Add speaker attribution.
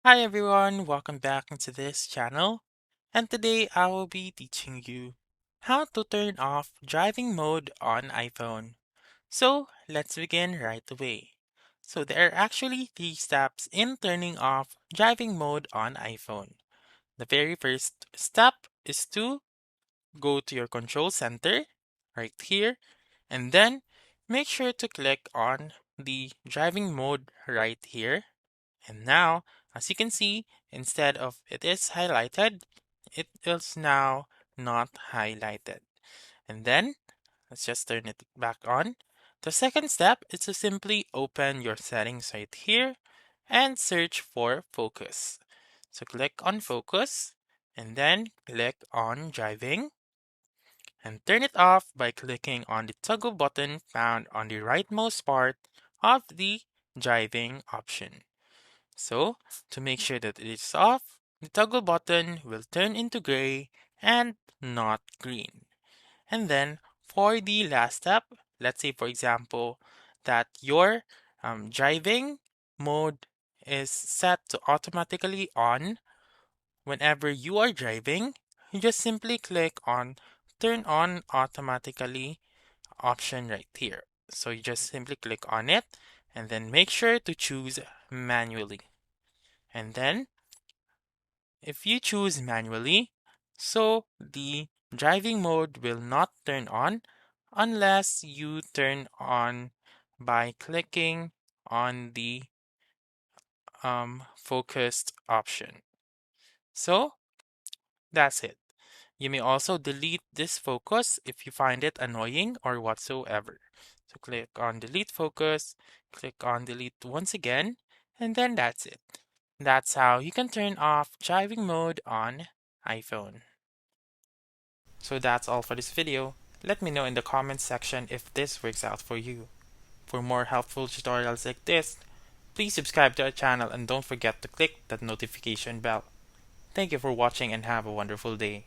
Speaker 1: Hi everyone, welcome back into this channel. And today I will be teaching you how to turn off driving mode on iPhone. So let's begin right away. So there are actually three steps in turning off driving mode on iPhone. The very first step is to go to your control center right here and then make sure to click on the driving mode right here. And now, as you can see, instead of it is highlighted, it is now not highlighted. And then, let's just turn it back on. The second step is to simply open your settings right here and search for focus. So click on focus and then click on driving and turn it off by clicking on the toggle button found on the rightmost part of the driving option. So, to make sure that it is off, the toggle button will turn into gray and not green. And then for the last step, let's say for example that your driving mode is set to automatically on whenever you are driving, you just simply click on turn on automatically option right here. So you just simply click on it and then make sure to choose manually. And then if you choose manually, so the driving mode will not turn on unless you turn on by clicking on the focused option. So that's it. You may also delete this focus if you find it annoying or whatsoever. So click on delete focus, click on delete once again, and then that's it. That's how you can turn off driving mode on iPhone. So that's all for this video. Let me know in the comments section if this works out for you. For more helpful tutorials like this, please subscribe to our channel and don't forget to click that notification bell. Thank you for watching and have a wonderful day.